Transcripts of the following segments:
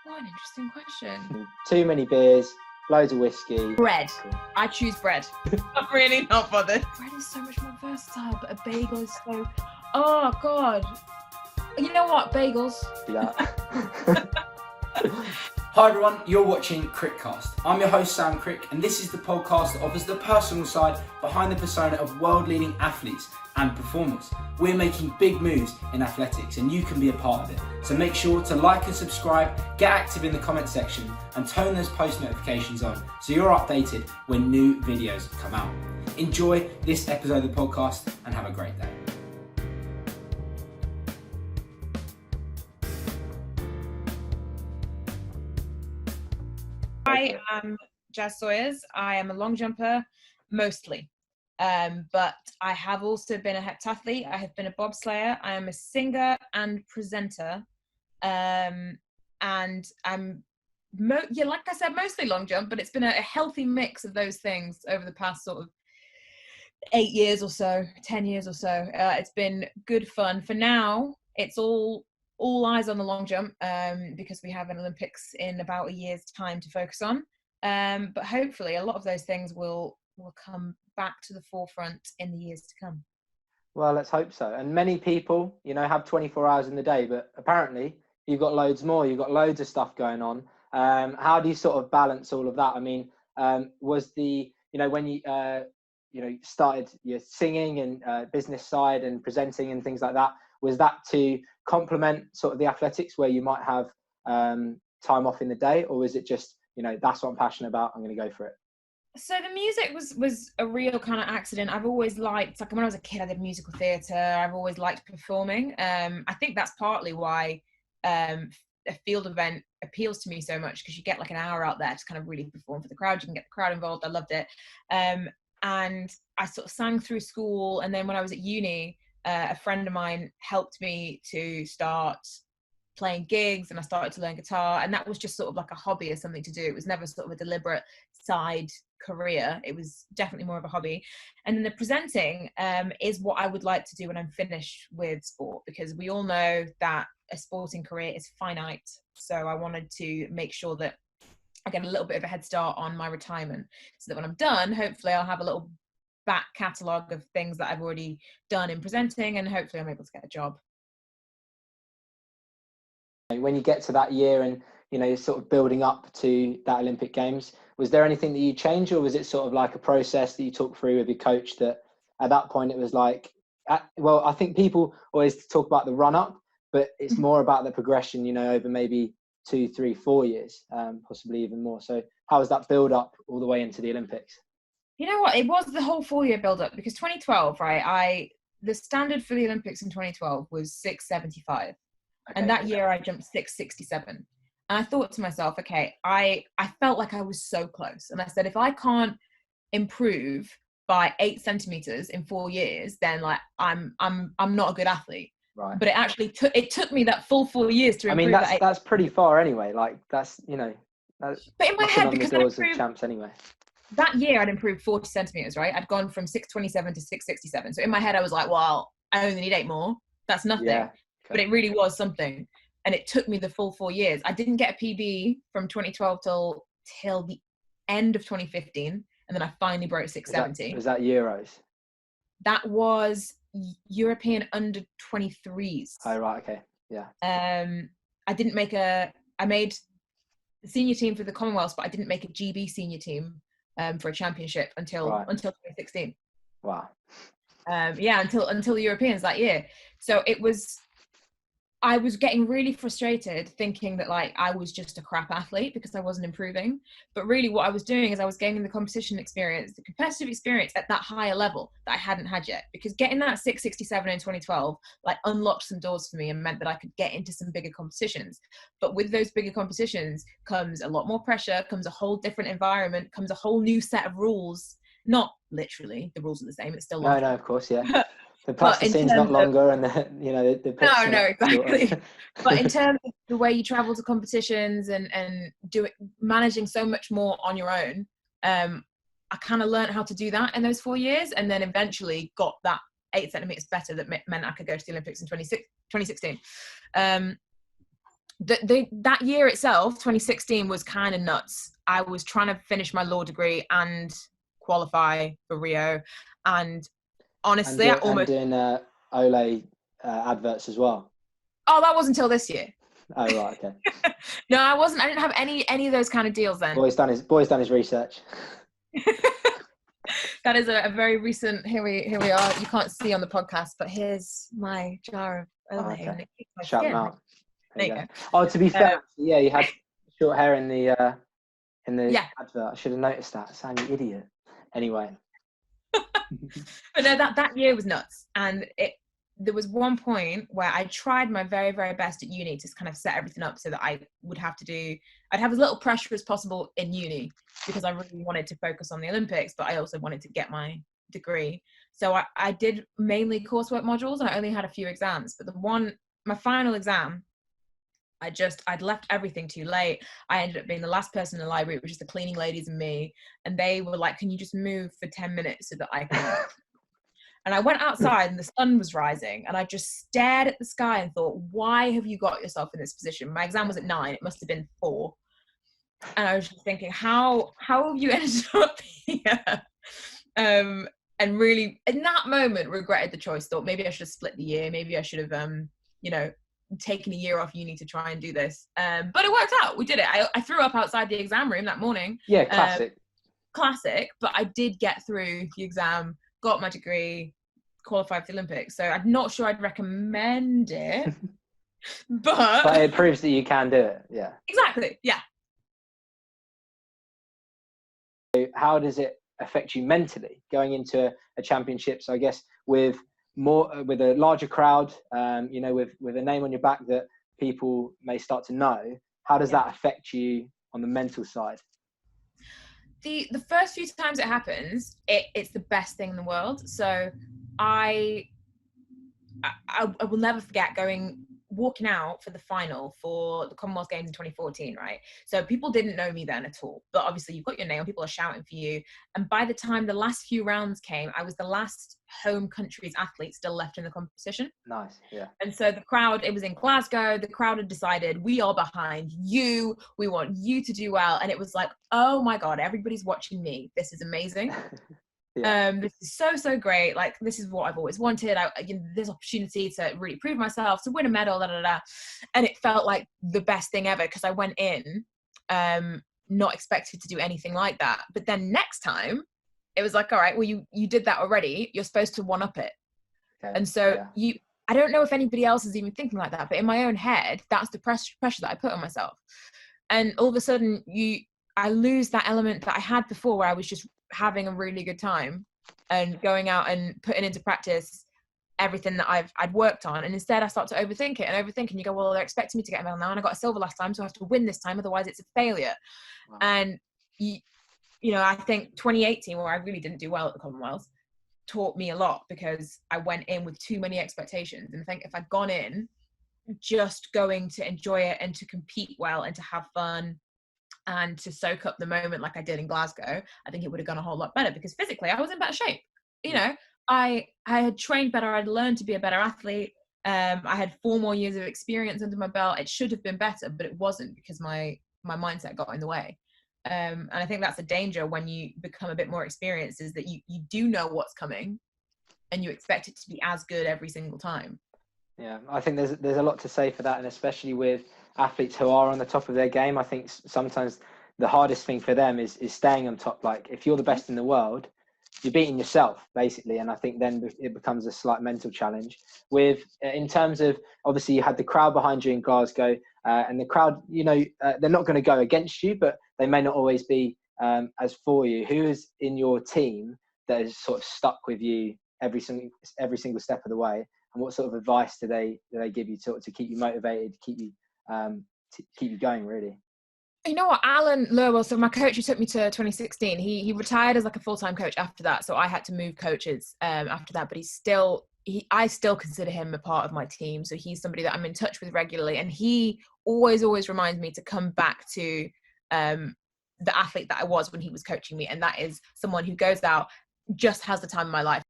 What an interesting question. Too many beers, loads of whiskey. Bread. I choose bread. I'm really not bothered. Bread is so much more versatile, but a bagel is so... Oh, God. You know what? Bagels. Yeah. Hi everyone, you're watching Crickcast. I'm your host Sam Crick, and this is the podcast that offers the personal side behind the persona of world-leading athletes and performers. We're making big moves in athletics and you can be a part of it. So make sure to like and subscribe, get active in the comment section and turn those post notifications on so you're updated when new videos come out. Enjoy this episode of the podcast and have a great day. I am Jazmin Sawyers. I am a long jumper, mostly. But I have also been a heptathlete. I have been a bobslayer. I am a singer and presenter. And I'm, like I said, mostly long jump, but it's been a healthy mix of those things over the past sort of 8 years or so, 10 years or so. It's been good fun. For now, it's all eyes on the long jump because we have an Olympics in about a year's time to focus on. But hopefully a lot of those things will come back to the forefront in the years to come. Well, let's hope so. And many people, have 24 hours in the day, but apparently you've got loads more. You've got loads of stuff going on. How do you sort of balance all of that? I mean, was the, when you started your singing and business side and presenting and things like that, was that to complement sort of the athletics where you might have time off in the day, or was it just, that's what I'm passionate about, I'm going to go for it? So the music was a real kind of accident. I've always liked, like when I was a kid, I did musical theatre. I've always liked performing. I think that's partly why a field event appeals to me so much, because you get like an hour out there to kind of really perform for the crowd. You can get the crowd involved. I loved it. And I sort of sang through school. And then when I was at uni, a friend of mine helped me to start playing gigs, and I started to learn guitar, and that was just sort of like a hobby or something to do. It was never sort of a deliberate side career. It was definitely more of a hobby. And then the presenting is what I would like to do when I'm finished with sport, because we all know that a sporting career is finite. So I wanted to make sure that I get a little bit of a head start on my retirement, so that when I'm done, hopefully I'll have a little back catalogue of things that I've already done in presenting, and hopefully I'm able to get a job. When you get to that year and you're sort of building up to that Olympic Games, was there anything that you changed, or was it sort of like a process that you took through with your coach that at that point it was like, well, I think people always talk about the run up, but it's more about the progression, over maybe 2, 3, 4 years, possibly even more. So how was that build up all the way into the Olympics? You know what? It was the whole 4-year build up, because 2012, right? The standard for the Olympics in 2012 was 675. Okay, and that year I jumped 667. And I thought to myself, okay, I felt like I was so close. And I said, if I can't improve by 8 centimeters in 4 years, then like I'm not a good athlete. Right. But it actually took me that full 4 years to improve. I mean, that's pretty far anyway. Like that's, that's but in my head, because the doors of champs anyway. That year I'd improved 40 centimeters, right? I'd gone from 627 to 667. So in my head, I was like, well, I only need 8 more. That's nothing. Yeah. But it really was something. And it took me the full 4 years. I didn't get a PB from 2012 till the end of 2015. And then I finally broke 670. Was that Euros? That was European under 23s. Oh, right. Okay. Yeah. I made the senior team for the Commonwealths, but I didn't make a GB senior team for a championship until 2016. Wow. Until the Europeans that year. So I was getting really frustrated, thinking that like I was just a crap athlete because I wasn't improving. But really what I was doing is I was gaining the competition experience, the competitive experience at that higher level that I hadn't had yet. Because getting that 667 in 2012 like unlocked some doors for me and meant that I could get into some bigger competitions. But with those bigger competitions comes a lot more pressure, comes a whole different environment, comes a whole new set of rules. Not literally, the rules are the same. It's still no, of course, yeah. The plasticine's not longer, and the no, exactly. But in terms of the way you travel to competitions and do it, managing so much more on your own, I kind of learned how to do that in those 4 years, and then eventually got that 8 centimeters better that meant I could go to the Olympics in 2016. that year itself, 2016, was kind of nuts. I was trying to finish my law degree and qualify for Rio, and honestly, and doing Olay adverts as well. Oh, that wasn't until this year. Oh, right, okay. No, I wasn't. I didn't have any of those kind of deals then. Boy's done his research. That is a very recent. Here we are. You can't see on the podcast, but here's my jar of Olay. Okay. Shout them out. There you go. Oh, to be fair, yeah, you had short hair in the advert. I should have noticed that. Sam, you idiot. Anyway. But no, that year was nuts, and there was one point where I tried my very, very best at uni to kind of set everything up so that I'd have as little pressure as possible in uni, because I really wanted to focus on the Olympics, but I also wanted to get my degree. So I did mainly coursework modules, and I only had a few exams, but my final exam, I'd left everything too late. I ended up being the last person in the library, which is the cleaning ladies and me. And they were like, can you just move for 10 minutes so that I can... And I went outside and the sun was rising, and I just stared at the sky and thought, why have you got yourself in this position? My exam was at 9. It must have been 4. And I was just thinking, how have you ended up here? And really, in that moment, regretted the choice. Thought maybe I should have split the year. Maybe I should have, taken a year off uni to try and do this. But it worked out. We did it. I threw up outside the exam room that morning. Yeah, classic. But I did get through the exam, got my degree, qualified for the Olympics. So I'm not sure I'd recommend it, but it proves that you can do it. Yeah. Exactly. Yeah. So how does it affect you mentally going into a championship? So I guess with a larger crowd, with a name on your back that people may start to know, how does that affect you on the mental side? The first few times it happens, it's the best thing in the world. So I will never forget walking out for the final for the Commonwealth Games in 2014, right? So people didn't know me then at all, but obviously you've got your name, people are shouting for you. And by the time the last few rounds came, I was the last home country's athlete still left in the competition. Nice, yeah. And so the crowd, it was in Glasgow, the crowd had decided, we are behind you, we want you to do well. And it was like, oh my God, everybody's watching me. This is amazing. Yeah. This is so great. Like, this is what I've always wanted. This opportunity to really prove myself, to win a medal, and it felt like the best thing ever, because I went in not expected to do anything like that. But then next time it was like, all right, well, you did that already, you're supposed to one up it. Okay. And so I don't know if anybody else is even thinking like that, but in my own head, that's the pressure that I put on myself. And all of a sudden I lose that element that I had before, where I was just having a really good time and going out and putting into practice everything that I'd worked on. And instead I start to overthink it, and you go, well, they're expecting me to get a medal now, and I got a silver last time, so I have to win this time, otherwise it's a failure. Wow. And I think 2018, where I really didn't do well at the Commonwealth, taught me a lot, because I went in with too many expectations. And I think if I'd gone in just going to enjoy it and to compete well and to have fun and to soak up the moment like I did in Glasgow, I think it would have gone a whole lot better, because physically I was in better shape. I had trained better, I'd learned to be a better athlete. I had 4 more years of experience under my belt. It should have been better, but it wasn't, because my mindset got in the way. And I think that's a danger when you become a bit more experienced, is that you do know what's coming and you expect it to be as good every single time. Yeah, I think there's a lot to say for that, and especially with athletes who are on the top of their game. I think sometimes the hardest thing for them is staying on top. Like, if you're the best in the world, you're beating yourself basically, and I think then it becomes a slight mental challenge. In terms of, obviously you had the crowd behind you in Glasgow, and the crowd, they're not going to go against you, but they may not always be as for you. Who is in your team that is sort of stuck with you every single step of the way, and what sort of advice do they give you to keep you motivated, keep you going, really? You know what, Alan Lowell, so my coach who took me to 2016, he retired as like a full-time coach after that, so I had to move coaches after that, but I still consider him a part of my team. So he's somebody that I'm in touch with regularly, and he always reminds me to come back to the athlete that I was when he was coaching me, and that is someone who goes out, just has the time of my life.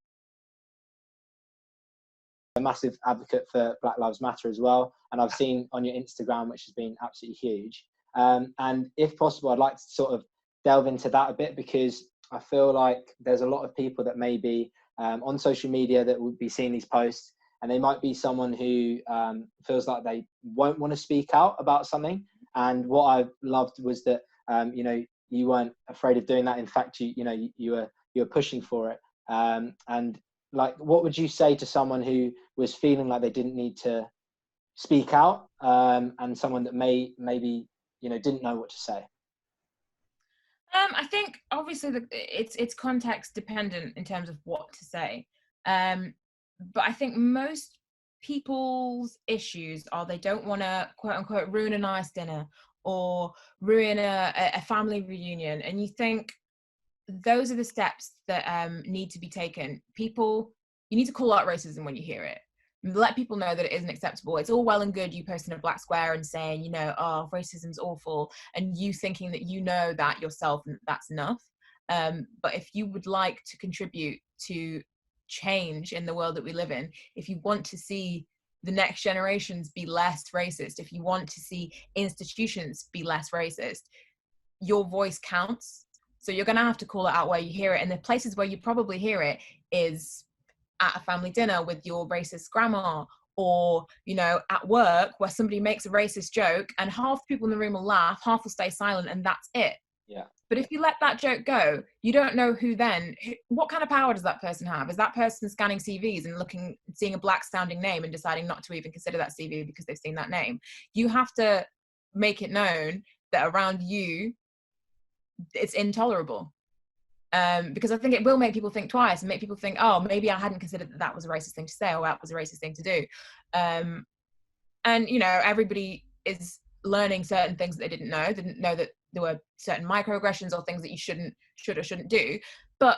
a massive advocate for Black Lives Matter as well. And I've seen on your Instagram, which has been absolutely huge. And if possible, I'd like to sort of delve into that a bit, because I feel like there's a lot of people that may be on social media that would be seeing these posts, and they might be someone who feels like they won't want to speak out about something. And what I loved was that, you know, you weren't afraid of doing that. In fact, you were pushing for it. And like, what would you say to someone who was feeling like they didn't need to speak out, and someone that maybe, you know, didn't know what to say? I think obviously it's context dependent in terms of what to say. But I think most people's issues are they don't want to, quote unquote, ruin a nice dinner or ruin a family reunion. And you think those are the steps that need to be taken. You need to call out racism when you hear it. Let people know that it isn't acceptable. It's all well and good you posting a black square and saying, you know, oh, racism's awful, and you thinking that you know that yourself and that's enough. But if you would like to contribute to change in the world that we live in, if you want to see the next generations be less racist, if you want to see institutions be less racist, your voice counts. So you're going to have to call it out where you hear it. And the places where you probably hear it is at a family dinner with your racist grandma, or, you know, at work where somebody makes a racist joke and half the people in the room will laugh, half will stay silent, and that's it. Yeah. But if you let that joke go, you don't know what kind of power does that person have? Is that person scanning CVs and seeing a black sounding name and deciding not to even consider that CV because they've seen that name? You have to make it known that around you, it's intolerable. Because I think it will make people think twice and make people think, oh, maybe I hadn't considered that was a racist thing to say, or that was a racist thing to do. And, you know, everybody is learning certain things that they didn't know that there were certain microaggressions or things that you should or shouldn't do. But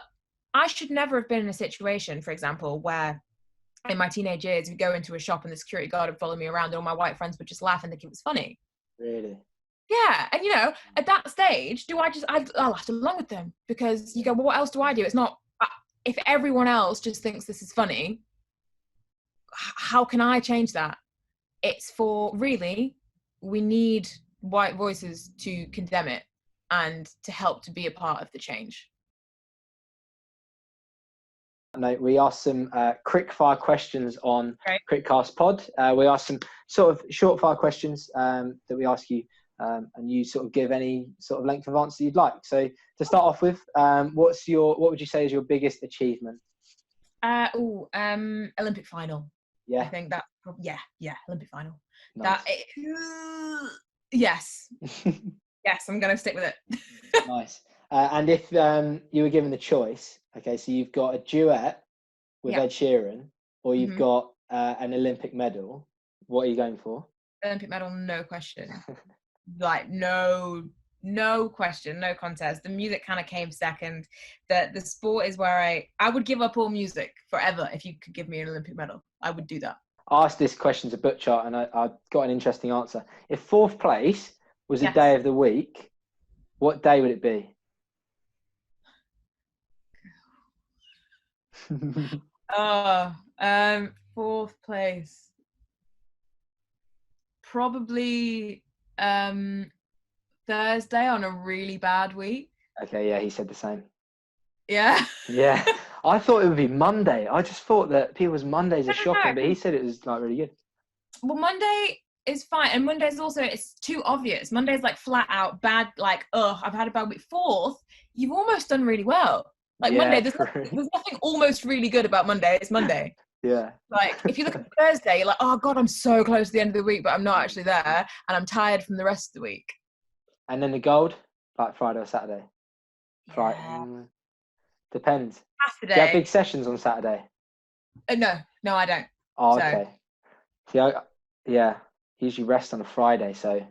I should never have been in a situation, for example, where in my teenage years, we go into a shop and the security guard would follow me around and all my white friends would just laugh and think it was funny. Really? Yeah, and you know, at that stage, I'll laugh along with them, because you go, well, what else do I do? It's not, if everyone else just thinks this is funny, how can I change that? It's for, really, we need white voices to condemn it and to help to be a part of the change. No, we asked some quick-fire questions on Crickcastpod. We asked some sort of short-fire questions that we ask you, and you sort of give any sort of length of answer you'd like. So to start off with, what would you say is your biggest achievement? Olympic final. Yeah. I think that, Olympic final. Nice. Yes. Yes, I'm going to stick with it. Nice. And if you were given the choice, okay, so you've got a duet with Ed Sheeran, or you've got an Olympic medal, what are you going for? Olympic medal, no question. Like, no question, no contest. The music kind of came second. The sport is where I would give up all music forever if you could give me an Olympic medal. I would do that. I asked this question to Butcher, and I got an interesting answer. If fourth place was a day of the week, what day would it be? Fourth place, probably Thursday on a really bad week. Okay, yeah, he said the same. Yeah. Yeah, I thought it would be Monday. I just thought that people's Mondays are shocking, but he said it was like really good. Well, Monday is fine, and Monday's also, it's too obvious. Monday's like flat out bad, like, I've had a bad week. Fourth, you've almost done really well. Like, Monday, there's nothing almost really good about Monday. It's Monday. Yeah. Like, if you look at Thursday, you're like, oh God, I'm so close to the end of the week, but I'm not actually there, and I'm tired from the rest of the week. And then the gold, like Friday or Saturday? Friday. Depends. Saturday. Do you have big sessions on Saturday? No, I don't. Oh, okay. Yeah, usually rest on a Friday, so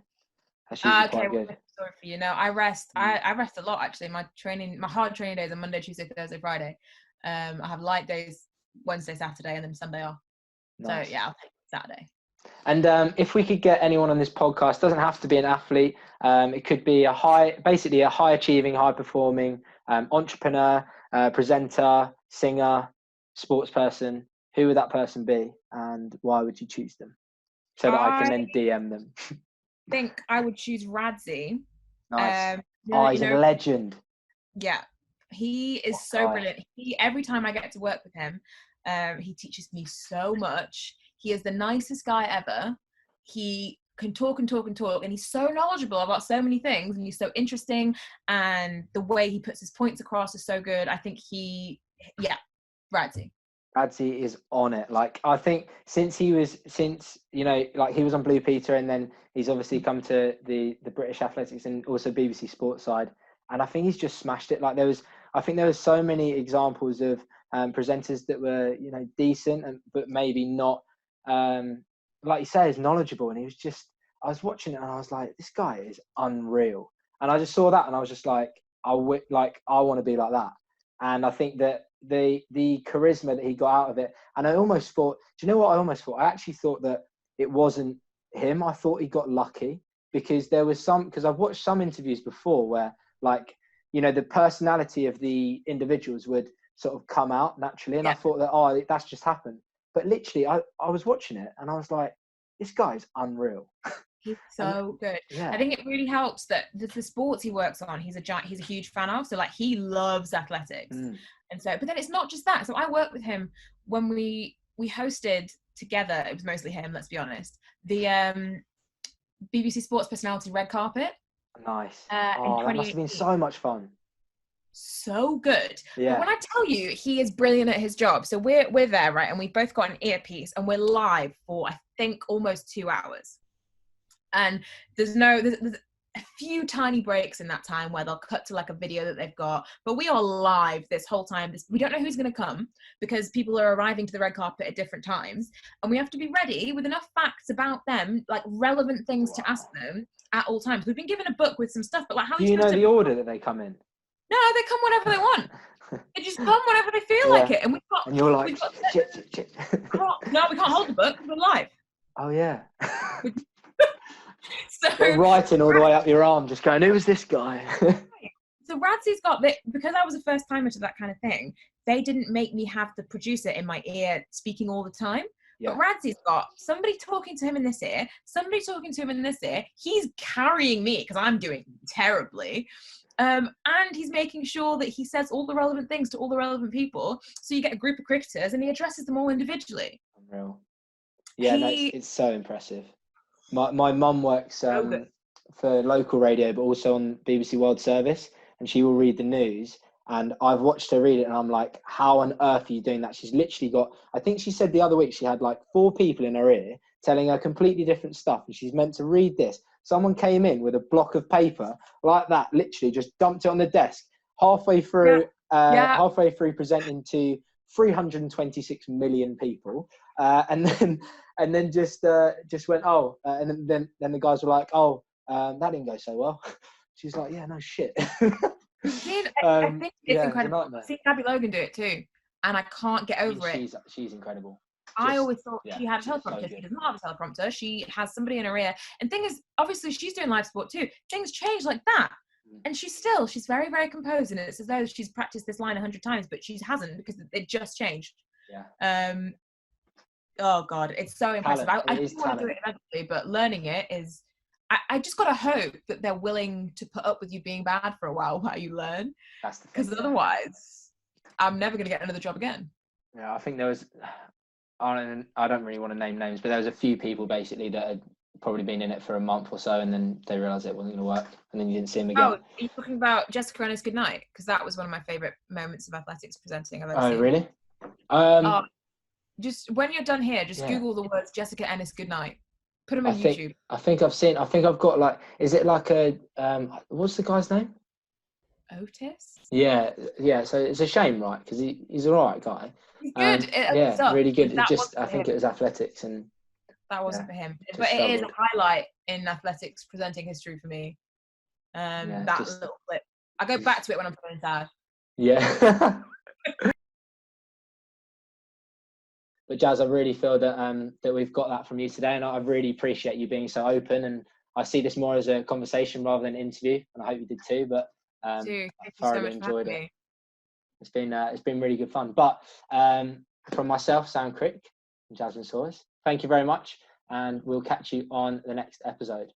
that's usually quite good. Sorry for you. No, I rest. I rest a lot, actually. My hard training days are Monday, Tuesday, Thursday, Friday. I have light days Wednesday, Saturday, and then Sunday off. Nice. So yeah, I'll take Saturday. And if we could get anyone on this podcast, doesn't have to be an athlete. It could be a high achieving, high performing entrepreneur, presenter, singer, sports person. who would that person be, and why would you choose them? So that I can then DM them. I think I would choose Radzi. Nice. He's a legend. Yeah, he is so brilliant. Every time I get to work with him, he teaches me so much. He is the nicest guy ever. He can talk and talk and talk, and he's so knowledgeable about so many things, and he's so interesting, and the way he puts his points across is so good. I think Radzi. Radzi is on it. Like, I think since he was on Blue Peter, and then he's obviously come to the British Athletics and also BBC Sports side, and I think he's just smashed it. Like, there was so many examples of presenters that were, decent, but maybe not, like you say, is knowledgeable. And he was just, I was watching it and I was like, this guy is unreal. And I just saw that and I was just like, I want to be like that. And I think that the charisma that he got out of it, and I almost thought, do you know what I almost thought? I actually thought that it wasn't him. I thought he got lucky, because because I've watched some interviews before where, like, the personality of the individuals would sort of come out naturally. And I thought that, that's just happened. But literally, I was watching it and I was like, this guy's unreal. He's so good. Yeah. I think it really helps that the sports he works on, he's a huge fan of. So, like, he loves athletics. And so, but then it's not just that. So I worked with him when we hosted together. It was mostly him, let's be honest. The BBC Sports Personality Red Carpet. Nice. That must have been so much fun. So good. Yeah. But when I tell you, he is brilliant at his job. So we're there, right? And we've both got an earpiece and we're live for, I think, almost 2 hours. And there's a few tiny breaks in that time where they'll cut to like a video that they've got, but we are live this whole time. We don't know who's going to come because people are arriving to the red carpet at different times, and we have to be ready with enough facts about them, like relevant things to ask them at all times. We've been given a book with some stuff, but like, how do you know the order that they come in? No, they come whenever they want. They just come whenever they feel like it, and we've got. And you're like, shit. No, we can't hold the book. We're live. Oh yeah. So you're writing all the way up your arm, just going, who is this guy? So Radzi's got, because I was a first timer to that kind of thing, they didn't make me have the producer in my ear speaking all the time. Yeah. But Radzi's got somebody talking to him in this ear, somebody talking to him in this ear. He's carrying me because I'm doing terribly. And he's making sure that he says all the relevant things to all the relevant people. So you get a group of cricketers and he addresses them all individually. Unreal. Yeah, it's so impressive. My mum works for local radio, but also on BBC World Service, and she will read the news. And I've watched her read it, and I'm like, how on earth are you doing that? She's literally got, I think she said the other week, she had like 4 people in her ear telling her completely different stuff, and she's meant to read this. Someone came in with a block of paper like that, literally just dumped it on the desk halfway through presenting to 326 million people, and then just went, and then the guys were like, that didn't go so well. She's like, yeah, no shit. I think it's incredible. I've seen Gabby Logan do it too, and I can't get over it. She's incredible. I always thought she had a teleprompter. She does not have a teleprompter. She has somebody in her ear. And thing is, obviously, she's doing live sport too. Things change like that. And she's very, very composed. And it's as though she's practiced this line 100 times, but she hasn't because it just changed. Yeah. Oh, God. It's so impressive. I do want to do it eventually, but learning it is... I just got to hope that they're willing to put up with you being bad for a while you learn. That's the thing. Because otherwise, I'm never going to get another job again. Yeah, I think there was... I don't really want to name names, but there was a few people basically that had probably been in it for a month or so, and then they realised it wasn't going to work, and then you didn't see them again. Oh, are you talking about Jessica Ennis Goodnight? Because that was one of my favourite moments of athletics presenting I've ever seen. Oh, really? Just when you're done here, Google the words Jessica Ennis Goodnight. Put them on YouTube. I think I've got like, is it like a, what's the guy's name? Otis? Yeah. So it's a shame, right? Because he's a right guy. He's good. Really good. I think it was athletics, and that wasn't for him. But it is a highlight in athletics presenting history for me. Little clip. I go back to it when I'm feeling sad. Yeah. But Jazz, I really feel that that we've got that from you today, and I really appreciate you being so open. And I see this more as a conversation rather than an interview, and I hope you did too. But I thoroughly enjoyed it. It's been really good fun. But from myself, Sam Crick, and Jazmin Sawyers, thank you very much, and we'll catch you on the next episode.